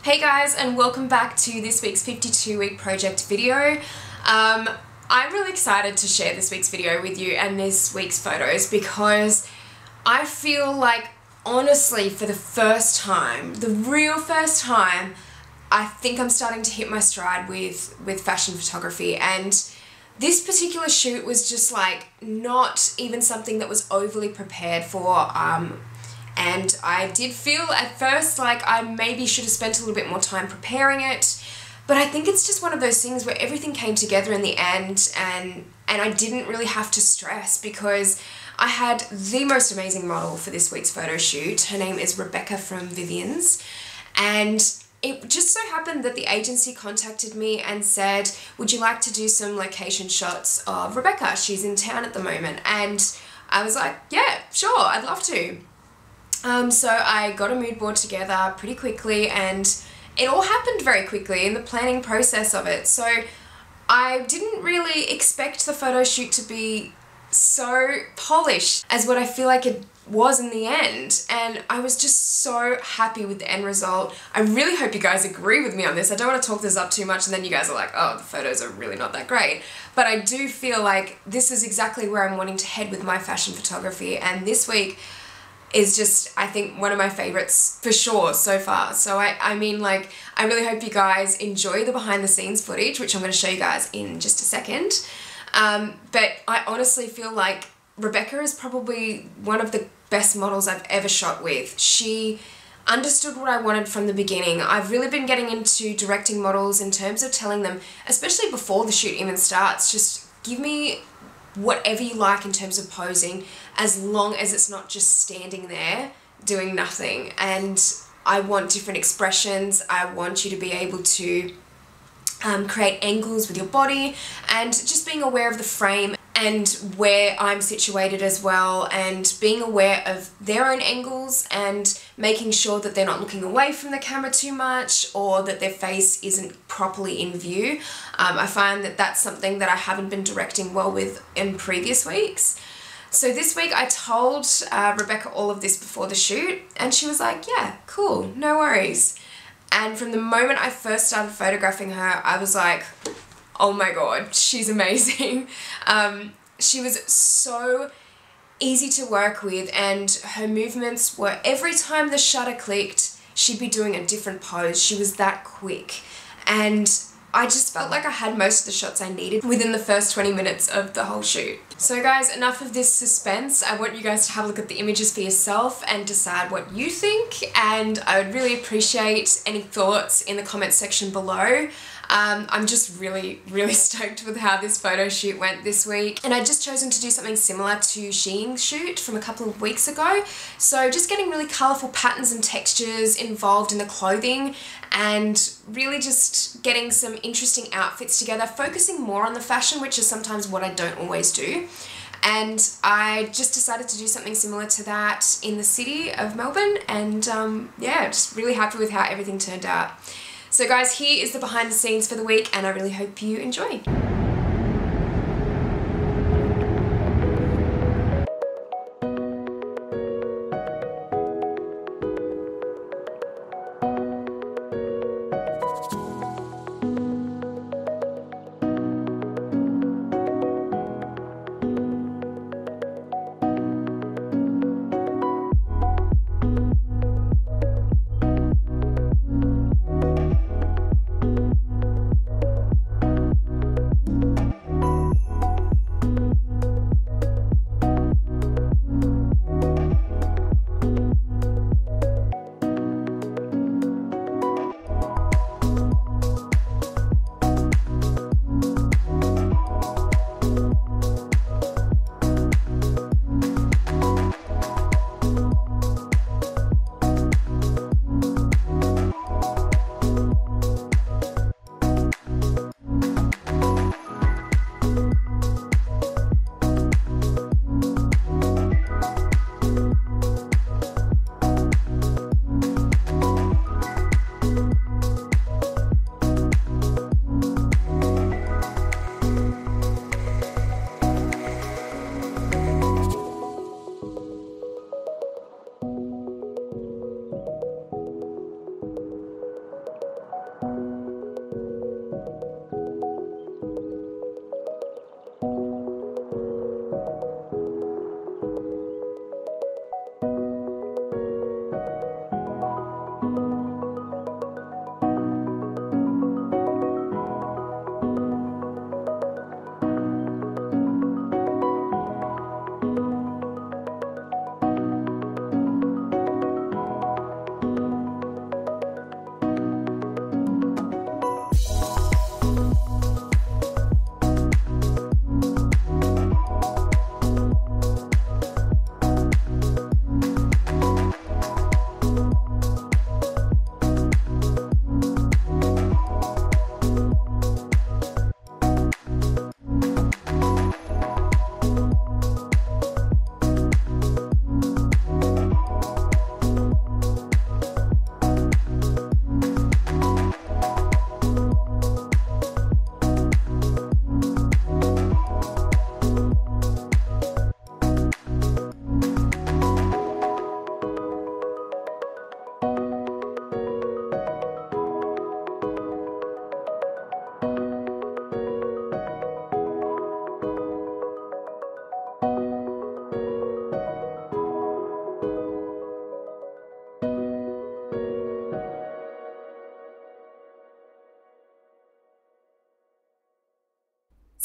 Hey guys, and welcome back to this week's 52-week project video. I'm really excited to share this week's video with you and this week's photos because I feel like, honestly, for the first time, the real first time, I think I'm starting to hit my stride with fashion photography, and this particular shoot was just like not even something that was overly prepared for. And I did feel at first like I maybe should have spent a little bit more time preparing it, but I think it's just one of those things where everything came together in the end, and I didn't really have to stress because I had the most amazing model for this week's photo shoot. Her name is Rebecca from Viviens, and it just so happened that the agency contacted me and said, would you like to do some location shots of Rebecca? She's in town at the moment. And I was like, yeah, sure, I'd love to. So I got a mood board together pretty quickly, and it all happened very quickly in the planning process of it. So I didn't really expect the photo shoot to be so polished as what I feel like it was in the end, and I was just so happy with the end result. I really hope you guys agree with me on this. I don't want to talk this up too much and then you guys are like, oh, the photos are really not that great, but I do feel like this is exactly where I'm wanting to head with my fashion photography, and this week is just, I think, one of my favorites for sure so far. So I mean, like, I really hope you guys enjoy the behind the scenes footage, which I'm going to show you guys in just a second. But I honestly feel like Rebecca is probably one of the best models I've ever shot with. She understood what I wanted from the beginning. I've really been getting into directing models in terms of telling them, especially before the shoot even starts, just give me whatever you like in terms of posing, as long as it's not just standing there doing nothing. And I want different expressions. I want you to be able to create angles with your body, and just being aware of the frame and where I'm situated as well, and being aware of their own angles and making sure that they're not looking away from the camera too much or that their face isn't properly in view. I find that that's something that I haven't been directing well with in previous weeks. So this week I told Rebecca all of this before the shoot, and she was like, yeah, cool, no worries. And from the moment I first started photographing her, I was like, oh my god, she's amazing. She was so easy to work with, and her movements were, every time the shutter clicked, she'd be doing a different pose. She was that quick. And I just felt like I had most of the shots I needed within the first 20 minutes of the whole shoot. So guys, enough of this suspense. I want you guys to have a look at the images for yourself and decide what you think, and I would really appreciate any thoughts in the comment section below. I'm just really stoked with how this photo shoot went this week, and I'd just chosen to do something similar to Shein's shoot from a couple of weeks ago. So just getting really colourful patterns and textures involved in the clothing, and really just getting some interesting outfits together, focusing more on the fashion, which is sometimes what I don't always do. And I just decided to do something similar to that in the city of Melbourne, and yeah, just really happy with how everything turned out. So guys, here is the behind the scenes for the week, and I really hope you enjoy.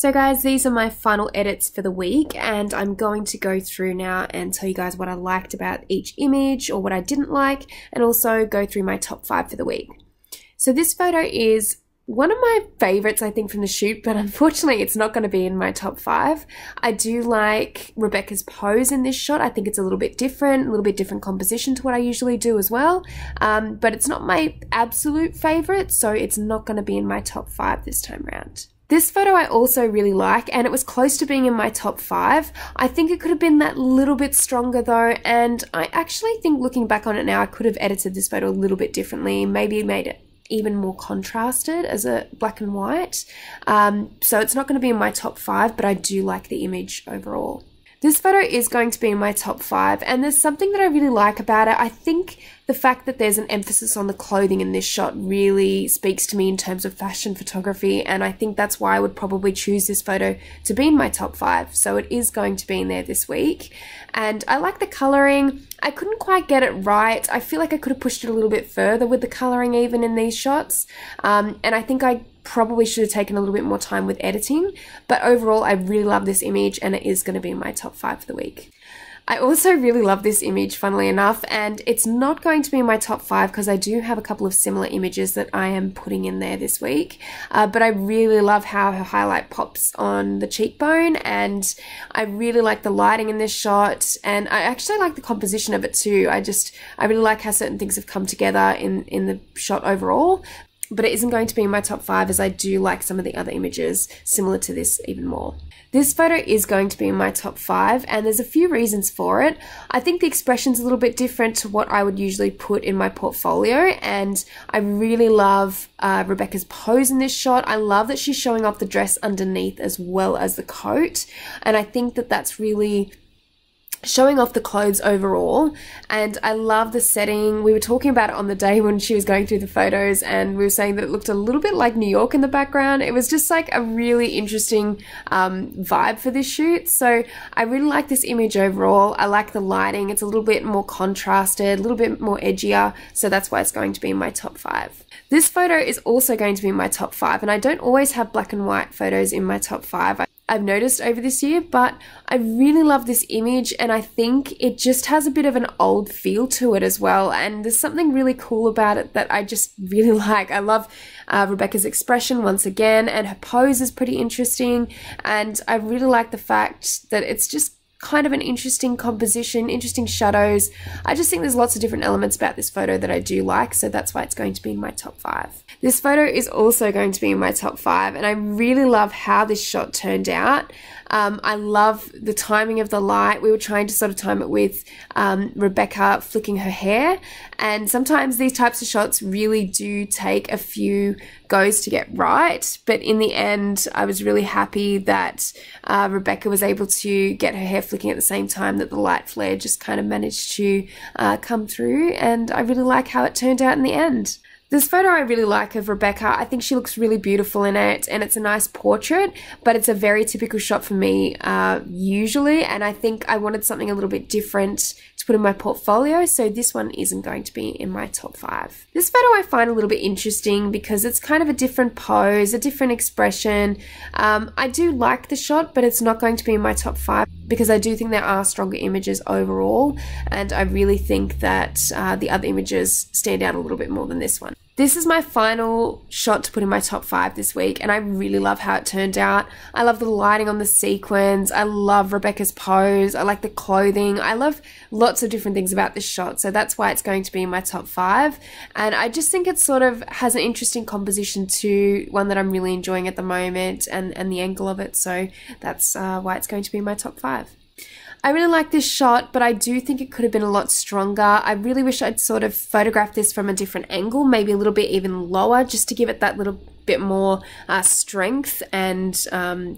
So guys, these are my final edits for the week, and I'm going to go through now and tell you guys what I liked about each image or what I didn't like, and also go through my top 5 for the week. So this photo is one of my favorites, I think, from the shoot, but unfortunately it's not going to be in my top 5. I do like Rebecca's pose in this shot. I think it's a little bit different composition to what I usually do as well, but it's not my absolute favorite, so it's not going to be in my top 5 this time around. This photo I also really like, and it was close to being in my top 5. I think it could have been that little bit stronger though, and I actually think, looking back on it now, I could have edited this photo a little bit differently, maybe made it even more contrasted as a black and white. So it's not going to be in my top 5, but I do like the image overall. This photo is going to be in my top 5, and there's something that I really like about it. I think the fact that there's an emphasis on the clothing in this shot really speaks to me in terms of fashion photography, and I think that's why I would probably choose this photo to be in my top 5. So it is going to be in there this week. And I like the colouring. I couldn't quite get it right. I feel like I could have pushed it a little bit further with the colouring even in these shots. And I think I probably should have taken a little bit more time with editing. But overall, I really love this image, and it is going to be in my top 5 for the week. I also really love this image, funnily enough, and it's not going to be in my top 5 because I do have a couple of similar images that I am putting in there this week. But I really love how her highlight pops on the cheekbone, and I really like the lighting in this shot, and I actually like the composition of it too. I really like how certain things have come together in the shot overall. But it isn't going to be in my top 5, as I do like some of the other images similar to this even more. This photo is going to be in my top 5, and there's a few reasons for it. I think the expression's a little bit different to what I would usually put in my portfolio, and I really love Rebecca's pose in this shot. I love that she's showing off the dress underneath as well as the coat, and I think that that's really showing off the clothes overall. And I love the setting. We were talking about it on the day when she was going through the photos, and we were saying that it looked a little bit like New York in the background. It was just like a really interesting vibe for this shoot. So I really like this image overall. I like the lighting. It's a little bit more contrasted, a little bit more edgier, so that's why it's going to be in my top 5. This photo is also going to be in my top 5, and I don't always have black and white photos in my top 5. I've noticed over this year, but I really love this image, and I think it just has a bit of an old feel to it as well, and there's something really cool about it that I just really like. I love Rebecca's expression once again, and her pose is pretty interesting, and I really like the fact that it's just kind of an interesting composition, interesting shadows. I just think there's lots of different elements about this photo that I do like, so that's why it's going to be in my top 5. This photo is also going to be in my top 5, and I really love how this shot turned out. I love the timing of the light. We were trying to sort of time it with Rebecca flicking her hair, and sometimes these types of shots really do take a few goes to get right, but in the end I was really happy that Rebecca was able to get her hair flicking at the same time that the light flare just kind of managed to come through, and I really like how it turned out in the end. This photo I really like of Rebecca. I think she looks really beautiful in it, and it's a nice portrait, but it's a very typical shot for me usually, and I think I wanted something a little bit different to put in my portfolio, so this one isn't going to be in my top 5. This photo I find a little bit interesting because it's kind of a different pose, a different expression. I do like the shot, but it's not going to be in my top 5 because I do think there are stronger images overall, and I really think that the other images stand out a little bit more than this one. This is my final shot to put in my top 5 this week, and I really love how it turned out. I love the lighting on the sequins. I love Rebecca's pose. I like the clothing. I love lots of different things about this shot, so that's why it's going to be in my top 5. And I just think it sort of has an interesting composition too, one that I'm really enjoying at the moment, and the angle of it, so that's why it's going to be in my top 5. I really like this shot, but I do think it could have been a lot stronger. I really wish I'd sort of photographed this from a different angle, maybe a little bit even lower, just to give it that little bit more strength and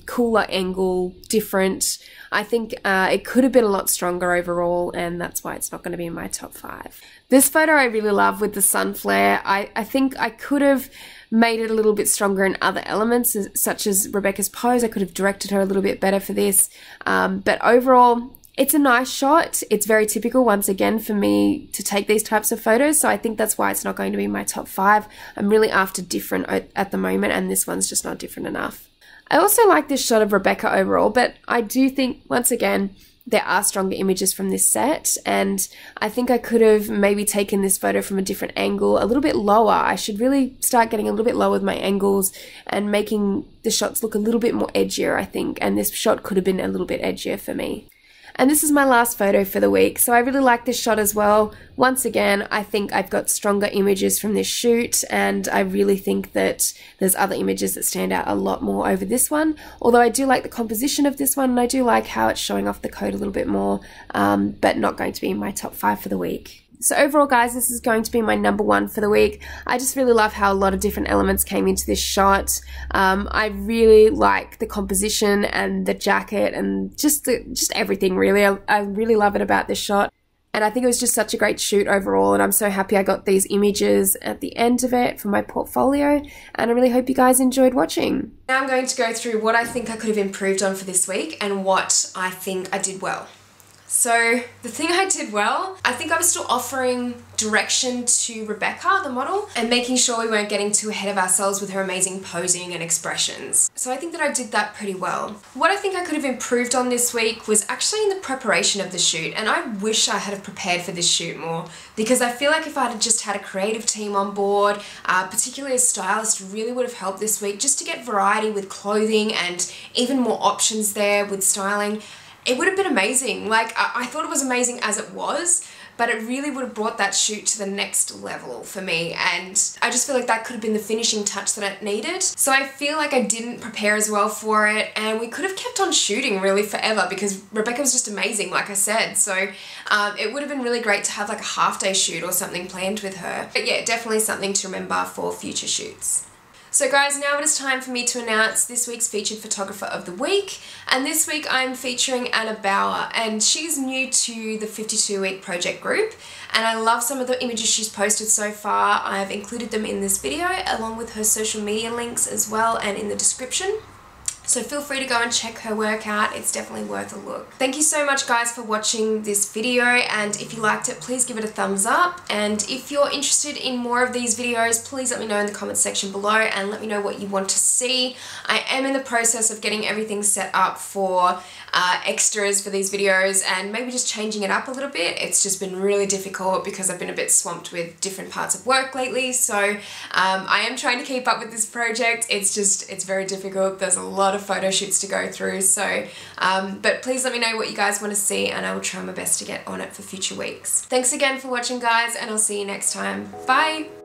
cooler angle, different. I think it could have been a lot stronger overall, and that's why it's not going to be in my top 5. This photo I really love with the sun flare. I think I could have made it a little bit stronger in other elements, such as Rebecca's pose. I could have directed her a little bit better for this, but overall it's a nice shot. It's very typical once again for me to take these types of photos, so I think that's why it's not going to be in my top 5. I'm really after different at the moment, and this one's just not different enough. I also like this shot of Rebecca overall, but I do think, once again, there are stronger images from this set, and I think I could have maybe taken this photo from a different angle, a little bit lower. I should really start getting a little bit lower with my angles and making the shots look a little bit more edgier, I think, and this shot could have been a little bit edgier for me. And this is my last photo for the week, so I really like this shot as well. Once again, I think I've got stronger images from this shoot, and I really think that there's other images that stand out a lot more over this one. Although I do like the composition of this one, and I do like how it's showing off the coat a little bit more, but not going to be in my top 5 for the week. So overall, guys, this is going to be my number 1 for the week. I just really love how a lot of different elements came into this shot. I really like the composition and the jacket and just everything, really. I really love it about this shot. And I think it was just such a great shoot overall, and I'm so happy I got these images at the end of it for my portfolio, and I really hope you guys enjoyed watching. Now I'm going to go through what I think I could have improved on for this week and what I think I did well. So the thing I did well, I think I was still offering direction to Rebecca, the model, and making sure we weren't getting too ahead of ourselves with her amazing posing and expressions. So I think that I did that pretty well. What I think I could have improved on this week was actually in the preparation of the shoot, and I wish I had have prepared for this shoot more, because I feel like if I had just had a creative team on board, particularly a stylist, really would have helped this week just to get variety with clothing and even more options there with styling. It would have been amazing. Like, I thought it was amazing as it was, but it really would have brought that shoot to the next level for me, and I just feel like that could have been the finishing touch that it needed. So I feel like I didn't prepare as well for it, and we could have kept on shooting really forever because Rebecca was just amazing, like I said. So it would have been really great to have like a half-day shoot or something planned with her. But yeah, definitely something to remember for future shoots. So guys, now it is time for me to announce this week's featured photographer of the week, and this week I'm featuring Bauer, and she's new to the 52-week project group, and I love some of the images she's posted so far. I've included them in this video along with her social media links as well and in the description. So feel free to go and check her work out. It's definitely worth a look. Thank you so much, guys, for watching this video, and if you liked it, please give it a thumbs up, and if you're interested in more of these videos, please let me know in the comments section below and let me know what you want to see. I am in the process of getting everything set up for extras for these videos and maybe just changing it up a little bit. It's just been really difficult because I've been a bit swamped with different parts of work lately, so I am trying to keep up with this project. It's very difficult. There's a lot of photo shoots to go through, so but please let me know what you guys want to see and I will try my best to get on it for future weeks. Thanks again for watching, guys, and I'll see you next time. Bye!